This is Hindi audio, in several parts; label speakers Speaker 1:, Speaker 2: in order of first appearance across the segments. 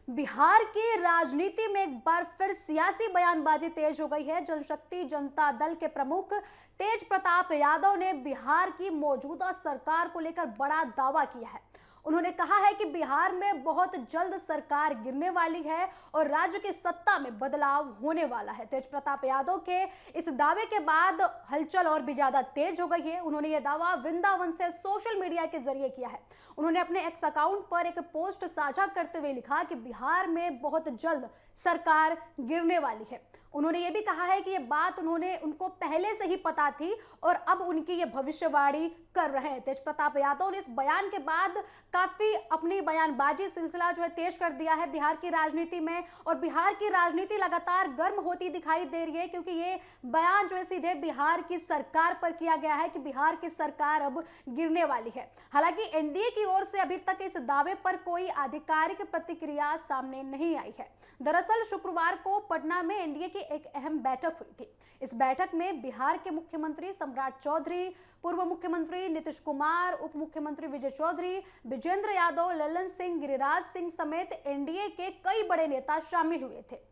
Speaker 1: बिहार की राजनीति में एक बार फिर सियासी बयानबाजी तेज हो गई है। जनशक्ति जनता दल के प्रमुख तेज प्रताप यादव ने बिहार की मौजूदा सरकार को लेकर बड़ा दावा किया है। उन्होंने कहा है कि बिहार में बहुत जल्द सरकार गिरने वाली है और राज्य की सत्ता में बदलाव होने वाला है। तेज प्रताप यादव के इस दावे के बाद हलचल और भी ज्यादा तेज हो गई है। उन्होंने यह दावा वृंदावन से सोशल मीडिया के जरिए किया है। उन्होंने अपने एक्स अकाउंट पर एक पोस्ट साझा करते हुए लिखा कि बिहार में बहुत जल्द सरकार गिरने वाली है। उन्होंने ये भी कहा है कि ये बात उनको पहले से ही पता थी और अब उनकी ये भविष्यवाणी कर रहे हैं। तेज प्रताप यादव ने इस बयान के बाद काफी अपनी बयानबाजी सिलसिला जो है तेज कर दिया है बिहार की राजनीति में, और बिहार की राजनीति लगातार गर्म होती दिखाई दे रही है क्योंकि ये बयान जो है सीधे बिहार की सरकार पर किया गया है कि बिहार की सरकार अब गिरने वाली है। हालांकि एनडीए की ओर से अभी तक इस दावे पर कोई आधिकारिक प्रतिक्रिया सामने नहीं आई है। दरअसल शुक्रवार को पटना में एनडीए की एक अहम बैठक हुई थी। इस बैठक में बिहार के मुख्यमंत्री सम्राट चौधरी, पूर्व मुख्यमंत्री नीतीश कुमार, उप मुख्यमंत्री विजय चौधरी, विजेंद्र यादव, ललन सिंह, गिरिराज सिंह समेत एनडीए के कई बड़े नेता शामिल हुए थे।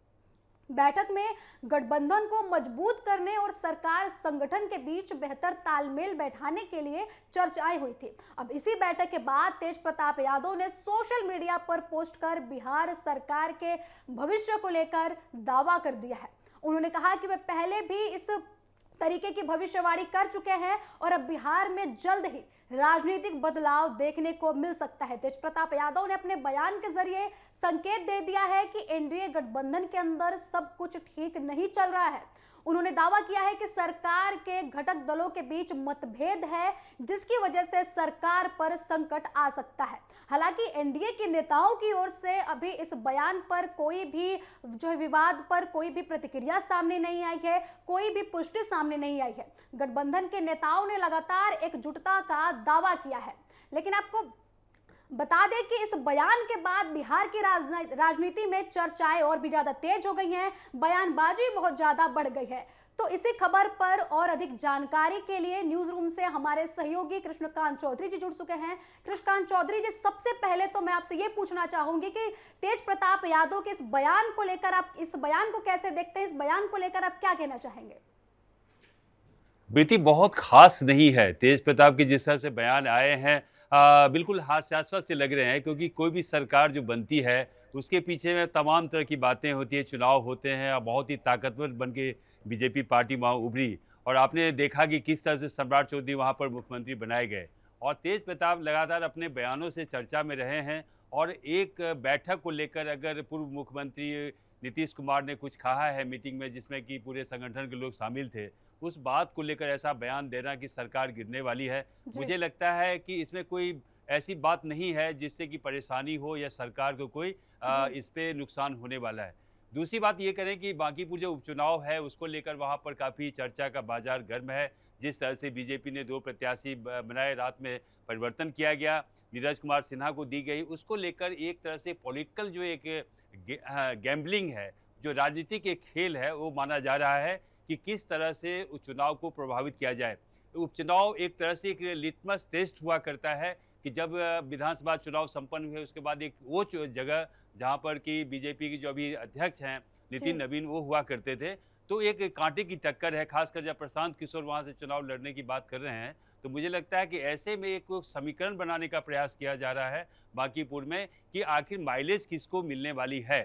Speaker 1: बैठक में गठबंधन को मजबूत करने और सरकार संगठन के बीच बेहतर तालमेल बैठाने के लिए चर्चाएं हुई थी। अब इसी बैठक के बाद तेज प्रताप यादव ने सोशल मीडिया पर पोस्ट कर बिहार सरकार के भविष्य को लेकर दावा कर दिया है। उन्होंने कहा कि वे पहले भी इस तरीके की भविष्यवाणी कर चुके हैं और अब बिहार में जल्द ही राजनीतिक बदलाव देखने को मिल सकता है। तेज प्रताप यादव ने अपने बयान के जरिए संकेत दे दिया है कि एनडीए गठबंधन के अंदर सब कुछ ठीक नहीं चल रहा है। उन्होंने दावा किया है कि सरकार के घटक दलों के बीच मतभेद है जिसकी वजह से सरकार पर संकट आ सकता है। हालांकि एनडीए के नेताओं की ओर से अभी इस बयान पर कोई भी जो है विवाद पर कोई भी प्रतिक्रिया सामने नहीं आई है, कोई भी पुष्टि सामने नहीं आई है। गठबंधन के नेताओं ने लगातार एकजुटता का दावा किया है, लेकिन आपको बता दें कि इस बयान के बाद बिहार की राजनीति में चर्चाएं और भी ज्यादा तेज हो गई हैं, बयानबाजी बहुत ज्यादा बढ़ गई है। तो इसी खबर पर और अधिक जानकारी के लिए न्यूज रूम से हमारे सहयोगी कृष्णकांत चौधरी जी जुड़ चुके हैं। कृष्णकांत चौधरी जी, सबसे पहले तो मैं आपसे ये पूछना चाहूंगी कि तेज प्रताप यादव के इस बयान को लेकर आप इस बयान को कैसे देखते हैं, इस बयान को लेकर आप क्या कहना चाहेंगे?
Speaker 2: बेटी बहुत खास नहीं है। तेज प्रताप के जिस तरह से बयान आए हैं बिल्कुल हास्यास्पद से लग रहे हैं, क्योंकि कोई भी सरकार जो बनती है उसके पीछे में तमाम तरह की बातें होती है, चुनाव होते हैं और बहुत ही ताकतवर बन के बीजेपी पार्टी वहाँ उभरी। और आपने देखा कि किस तरह से सम्राट चौधरी वहाँ पर मुख्यमंत्री बनाए गए और तेज प्रताप लगातार अपने बयानों से चर्चा में रहे हैं। और एक बैठक को लेकर अगर पूर्व मुख्यमंत्री नीतीश कुमार ने कुछ कहा है मीटिंग में, जिसमें कि पूरे संगठन के लोग शामिल थे, उस बात को लेकर ऐसा बयान देना कि सरकार गिरने वाली है, मुझे लगता है कि इसमें कोई ऐसी बात नहीं है जिससे कि परेशानी हो या सरकार को कोई इस पे नुकसान होने वाला है। दूसरी बात ये करें कि बांकीपुर जो उपचुनाव है उसको लेकर वहाँ पर काफ़ी चर्चा का बाजार गर्म है। जिस तरह से बीजेपी ने 2 प्रत्याशी बनाए, रात में परिवर्तन किया गया, नीरज कुमार सिन्हा को दी गई, उसको लेकर एक तरह से पॉलिटिकल जो एक गैम्बलिंग है, जो राजनीतिक एक खेल है, वो माना जा रहा है कि किस तरह से उस चुनाव को प्रभावित किया जाए। उपचुनाव एक तरह से एक लिटमस टेस्ट हुआ करता है कि जब विधानसभा चुनाव संपन्न हुए उसके बाद एक वो जगह जहाँ पर कि बीजेपी की जो अभी अध्यक्ष हैं नितिन नवीन, वो हुआ करते थे, तो एक कांटे की टक्कर है। खासकर जब प्रशांत किशोर वहाँ से चुनाव लड़ने की बात कर रहे हैं, तो मुझे लगता है कि ऐसे में एक समीकरण बनाने का प्रयास किया जा रहा है बांकीपुर में कि आखिर माइलेज किसको मिलने वाली है।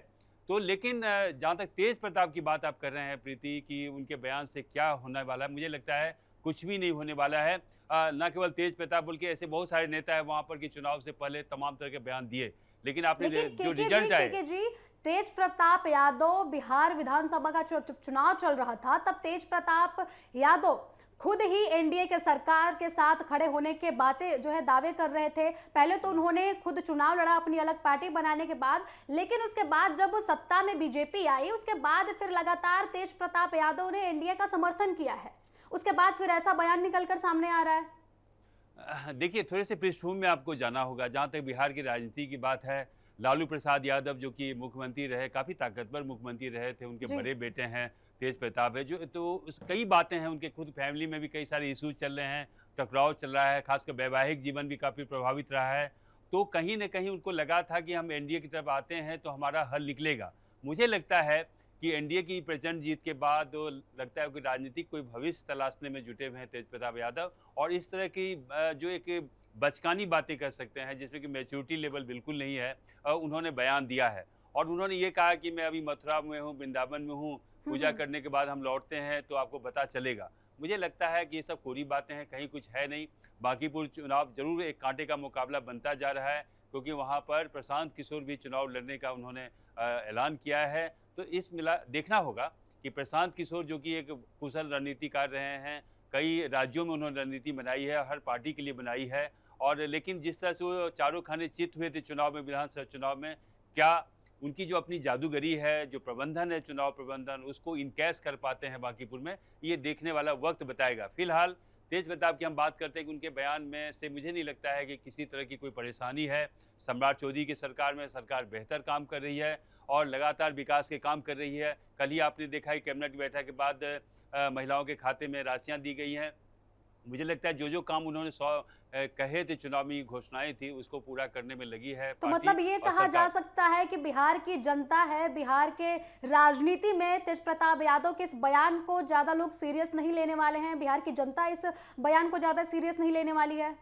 Speaker 2: तो लेकिन जहाँ तक तेज प्रताप की बात आप कर रहे हैं प्रीति, कि उनके बयान से क्या होने वाला है, मुझे लगता है कुछ भी नहीं होने वाला है। न केवल तेज प्रताप बल्कि ऐसे बहुत सारे नेता है वहाँ पर कि चुनाव से पहले तमाम तरह के बयान दिए, लेकिन आपने जो रिजल्ट आए।
Speaker 1: तेज प्रताप यादव, बिहार विधानसभा का चुनाव चल रहा था, तब तेज प्रताप यादव खुद ही एनडीए के सरकार के साथ खड़े होने के बातें जो है दावे कर रहे थे। पहले तो उन्होंने खुद चुनाव लड़ा अपनी अलग पार्टी बनाने के बाद, लेकिन उसके बाद जब सत्ता में बीजेपी आई उसके बाद फिर लगातार तेज प्रताप यादव ने एनडीए का समर्थन किया है। उसके बाद फिर ऐसा बयान निकलकर सामने आ रहा है।
Speaker 2: देखिए, थोड़े से पृष्ठभूमि में आपको जाना होगा। जहाँ तक बिहार की राजनीति की बात है, लालू प्रसाद यादव जो कि मुख्यमंत्री रहे, काफ़ी ताकतवर मुख्यमंत्री रहे थे, उनके बड़े बेटे हैं तेज प्रताप है, जो तो कई बातें हैं, उनके खुद फैमिली में भी कई सारे इश्यूज चल रहे हैं, टकराव चल रहा है, खासकर वैवाहिक जीवन भी काफ़ी प्रभावित रहा है। तो कहीं न कहीं उनको लगा था कि हम एनडीए की तरफ आते हैं तो हमारा हल निकलेगा। मुझे लगता है कि एनडीए की प्रचंड जीत के बाद वो लगता है कि राजनीतिक कोई भविष्य तलाशने में जुटे हुए हैं तेज प्रताप यादव, और इस तरह की जो एक बचकानी बातें कर सकते हैं जिसमें कि मैच्योरिटी लेवल बिल्कुल नहीं है, उन्होंने बयान दिया है। और उन्होंने ये कहा कि मैं अभी मथुरा में हूँ, वृंदावन में हूँ, पूजा करने के बाद हम लौटते हैं तो आपको पता चलेगा। मुझे लगता है कि ये सब कोरी बातें हैं, कहीं कुछ है नहीं। बांकीपुर चुनाव ज़रूर एक कांटे का मुकाबला बनता जा रहा है, क्योंकि वहाँ पर प्रशांत किशोर भी चुनाव लड़ने का उन्होंने ऐलान किया है। तो इस मिला देखना होगा कि प्रशांत किशोर जो कि एक कुशल रणनीतिकार रहे हैं, कई राज्यों में उन्होंने रणनीति बनाई है, हर पार्टी के लिए बनाई है, और लेकिन जिस तरह से वो चारों खाने चित हुए थे चुनाव में, विधानसभा चुनाव में, क्या उनकी जो अपनी जादूगरी है, जो प्रबंधन है, चुनाव प्रबंधन, उसको इनकैश कर पाते हैं बांकीपुर में, ये देखने वाला वक्त बताएगा। फिलहाल तेज प्रताप की हम बात करते हैं कि उनके बयान में से मुझे नहीं लगता है कि किसी तरह की कोई परेशानी है। सम्राट चौधरी की सरकार में सरकार बेहतर काम कर रही है और लगातार विकास के काम कर रही है। कल ही आपने देखा कि कैबिनेट की बैठक के बाद महिलाओं के खाते में राशियां दी गई हैं। मुझे लगता है जो काम उन्होंने कहे थे, चुनावी घोषणाएं थी, उसको पूरा करने में लगी है
Speaker 1: तो
Speaker 2: पार्टी
Speaker 1: मतलब ये
Speaker 2: और
Speaker 1: कहा जा
Speaker 2: सरकार।
Speaker 1: सकता है कि बिहार की जनता है, बिहार के राजनीति में तेज प्रताप यादव के इस बयान को ज्यादा लोग सीरियस नहीं लेने वाले हैं, बिहार की जनता इस बयान को ज्यादा सीरियस नहीं लेने वाली है।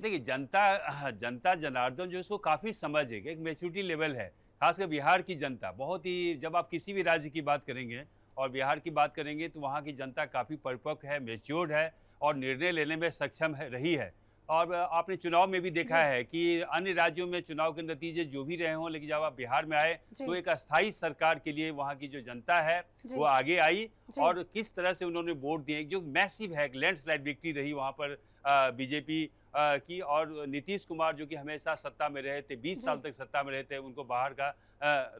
Speaker 2: देखिए, जनता जनता जनार्दन जो, इसको काफ़ी समझ है कि एक मैच्योरिटी लेवल है। खासकर बिहार की जनता बहुत ही, जब आप किसी भी राज्य की बात करेंगे और बिहार की बात करेंगे तो वहाँ की जनता काफ़ी परिपक्व है, मैच्योर्ड है और निर्णय लेने में सक्षम है रही है। और आपने चुनाव में भी देखा
Speaker 1: जी
Speaker 2: है कि अन्य राज्यों में चुनाव के नतीजे जो भी रहे हों, लेकिन जब आप बिहार में आए तो
Speaker 1: जी
Speaker 2: एक अस्थायी सरकार के लिए वहाँ की जो जनता है
Speaker 1: जी
Speaker 2: वो आगे आई,
Speaker 1: जी
Speaker 2: और किस तरह से उन्होंने वोट दिए, जो मैसिव है, लैंडस्लाइड विक्ट्री रही वहाँ पर बीजेपी की। और नीतीश कुमार जो कि हमेशा सत्ता में रहे थे, 20 साल
Speaker 1: जी
Speaker 2: तक सत्ता में रहे थे, उनको बाहर का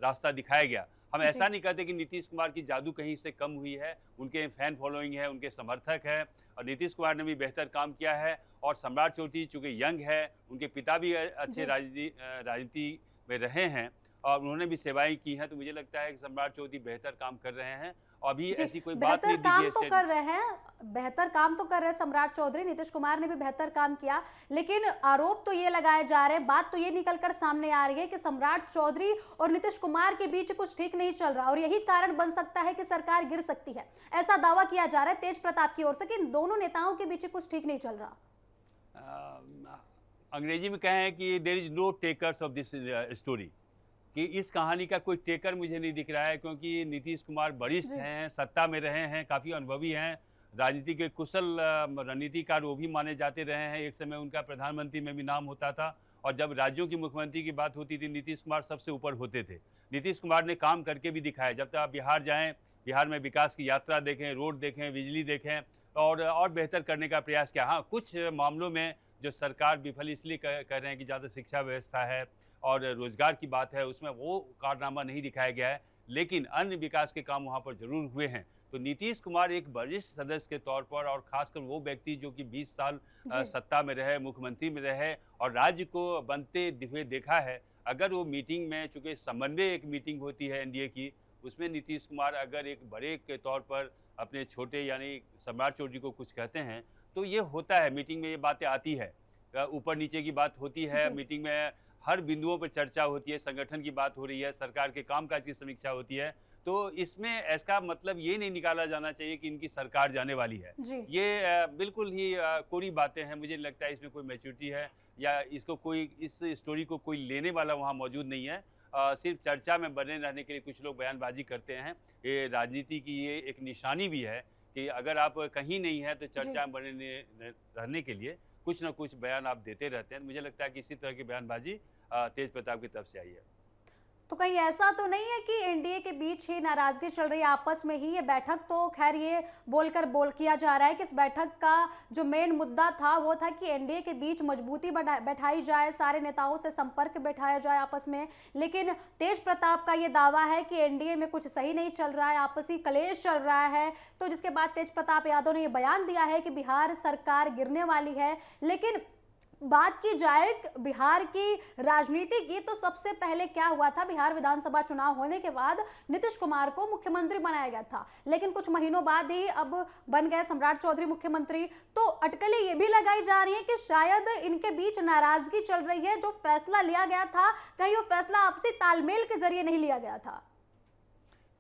Speaker 2: रास्ता दिखाया गया। हम
Speaker 1: जी
Speaker 2: ऐसा नहीं कहते कि नीतीश कुमार की जादू कहीं से कम हुई है, उनके फैन फॉलोइंग है, उनके समर्थक हैं, और नीतीश कुमार ने भी बेहतर काम किया है। और सम्राट चौधरी चूँकि यंग है, उनके पिता भी अच्छे
Speaker 1: जी
Speaker 2: राजनीति में रहे हैं और उन्होंने भी सेवाएँ की हैं, तो मुझे लगता है कि सम्राट चौधरी बेहतर काम कर रहे हैं। और अभी
Speaker 1: जी,
Speaker 2: ऐसी कोई बात
Speaker 1: बेहतर
Speaker 2: नहीं दिखी
Speaker 1: काम
Speaker 2: है
Speaker 1: तो
Speaker 2: स्टेट।
Speaker 1: कर रहे हैं, बेहतर काम तो कर रहे हैं सम्राट चौधरी, नीतीश कुमार ने भी बेहतर काम किया, लेकिन आरोप तो ये लगाए जा रहे हैं, बात तो ये निकलकर सामने आ रही है कि सम्राट चौधरी और नीतीश कुमार के बीच कुछ ठीक नहीं चल रहा और यही कारण बन सकता है कि सरकार गिर सकती है। ऐसा दावा किया जा रहा है तेज प्रताप की ओर से कि इन दोनों नेताओं के बीच कुछ ठीक नहीं चल रहा।
Speaker 2: अंग्रेजी में कहें कि there is no takers of this story, कि इस कहानी का कोई टेकर मुझे नहीं दिख रहा है, क्योंकि नीतीश कुमार वरिष्ठ
Speaker 1: जी
Speaker 2: हैं, सत्ता में रहे हैं, काफ़ी अनुभवी हैं, राजनीति के कुशल रणनीतिकार वो भी माने जाते रहे हैं। एक समय उनका प्रधानमंत्री में भी नाम होता था, और जब राज्यों की मुख्यमंत्री की बात होती थी नीतीश कुमार सबसे ऊपर होते थे। नीतीश कुमार ने काम करके भी दिखाया। जब तक आप बिहार जाएं, बिहार में विकास की यात्रा देखें, रोड देखें, बिजली देखें, और बेहतर करने का प्रयास किया। हाँ, कुछ मामलों में जो सरकार विफल इसलिए कर रहे हैं कि ज़्यादा शिक्षा व्यवस्था है और रोजगार की बात है, उसमें वो कारनामा नहीं दिखाया गया है, लेकिन अन्य विकास के काम वहाँ पर जरूर हुए हैं। तो नीतीश कुमार एक वरिष्ठ सदस्य के तौर पर, और खासकर वो व्यक्ति जो कि 20 साल
Speaker 1: जी
Speaker 2: सत्ता में रहे, मुख्यमंत्री में रहे और राज्य को बनते हुए देखा है, अगर वो मीटिंग में, चूंकि समन्वय एक मीटिंग होती है एनडीए की, उसमें नीतीश कुमार अगर एक बड़े के तौर पर अपने छोटे यानी सम्राट चौधरी को कुछ कहते हैं, तो ये होता है, मीटिंग में ये बातें आती है, ऊपर नीचे की बात होती है,
Speaker 1: जी
Speaker 2: मीटिंग में हर बिंदुओं पर चर्चा होती है, संगठन की बात हो रही है, सरकार के कामकाज की समीक्षा होती है। तो इसमें इसका मतलब ये नहीं निकाला जाना चाहिए कि इनकी सरकार जाने वाली है।
Speaker 1: जी
Speaker 2: ये बिल्कुल ही कोरी बातें हैं। मुझे लगता है इसमें कोई मैच्योरिटी है, या इसको कोई, इस स्टोरी को कोई लेने वाला वहाँ मौजूद नहीं है। सिर्फ चर्चा में बने रहने के लिए कुछ लोग बयानबाजी करते हैं। ये राजनीति की ये एक निशानी भी है कि अगर आप कहीं नहीं है तो
Speaker 1: जी
Speaker 2: चर्चा में बने रहने के लिए कुछ ना कुछ बयान आप देते रहते हैं। मुझे लगता है कि इसी तरह की बयानबाजी तेज प्रताप की तरफ से आई है।
Speaker 1: तो कहीं ऐसा तो नहीं है कि एनडीए के बीच ही नाराजगी चल रही है आपस में ही? ये बैठक तो खैर ये बोल किया जा रहा है कि इस बैठक का जो मेन मुद्दा था वो था कि एनडीए के बीच मजबूती बैठाई जाए, सारे नेताओं से संपर्क बैठाया जाए आपस में। लेकिन तेज प्रताप का ये दावा है कि एनडीए में कुछ सही नहीं चल रहा है, आपसी कलेश चल रहा है। तो जिसके बाद तेज प्रताप यादव ने ये बयान दिया है कि बिहार सरकार गिरने वाली है। लेकिन बात की जाए बिहार की राजनीति की, तो सबसे पहले क्या हुआ था, बिहार विधानसभा चुनाव होने के बाद नीतीश कुमार को मुख्यमंत्री बनाया गया था, लेकिन कुछ महीनों बाद ही अब बन गए सम्राट चौधरी मुख्यमंत्री। तो अटकलें ये भी लगाई जा रही है कि शायद इनके बीच नाराजगी चल रही है, जो फैसला लिया गया था कहीं वो फैसला आपसी तालमेल के जरिए नहीं लिया गया था।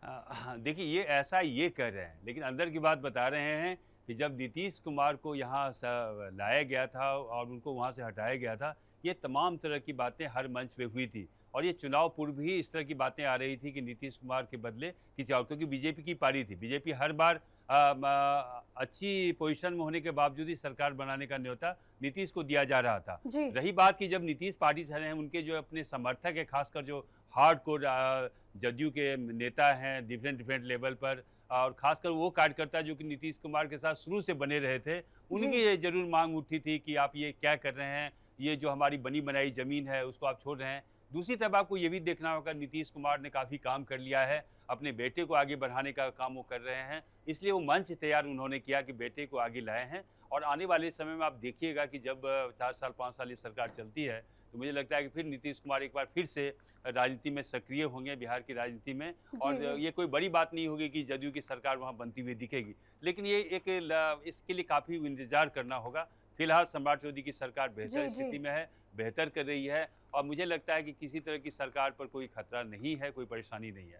Speaker 2: हाँ, देखिए ये ऐसा ये कर रहे हैं, लेकिन अंदर की बात बता रहे हैं कि जब नीतीश कुमार को यहाँ लाया गया था और उनको वहाँ से हटाया गया था, ये तमाम तरह की बातें हर मंच पे हुई थी और ये चुनाव पूर्व भी इस तरह की बातें आ रही थी कि नीतीश कुमार के बदले किसी और, क्योंकि बीजेपी की पारी थी। बीजेपी हर बार अच्छी पोजीशन में होने के बावजूद ही सरकार बनाने का न्योता नीतीश को दिया जा रहा था।
Speaker 1: जी।
Speaker 2: रही बात कि जब नीतीश पार्टी से हैं, उनके जो अपने समर्थक है, खासकर जो हार्डकोर जदयू के नेता हैं डिफरेंट डिफरेंट लेवल पर, और खासकर वो कार्यकर्ता जो कि नीतीश कुमार के साथ शुरू से बने रहे थे, उनकी
Speaker 1: जी।
Speaker 2: ये जरूर मांग उठी थी कि आप ये क्या कर रहे हैं, ये जो हमारी बनी बनाई जमीन है उसको आप छोड़ रहे हैं। दूसरी तरफ आपको ये भी देखना होगा, नीतीश कुमार ने काफ़ी काम कर लिया है, अपने बेटे को आगे बढ़ाने का काम वो कर रहे हैं, इसलिए वो मंच तैयार उन्होंने किया कि बेटे को आगे लाए हैं। और आने वाले समय में आप देखिएगा कि जब 4 साल 5 साल ये सरकार चलती है, तो मुझे लगता है कि फिर नीतीश कुमार एक बार फिर से राजनीति में सक्रिय होंगे, बिहार की राजनीति में।
Speaker 1: जी।
Speaker 2: और ये कोई बड़ी बात नहीं होगी कि जदयू की सरकार वहाँ बनती हुई दिखेगी, लेकिन ये इसके लिए काफ़ी इंतजार करना होगा। फिलहाल सम्राट चौधरी की सरकार बेहतर
Speaker 1: जी। जी।
Speaker 2: स्थिति में है, बेहतर कर रही है और मुझे लगता है कि किसी तरह की सरकार पर कोई खतरा नहीं है, कोई परेशानी नहीं है।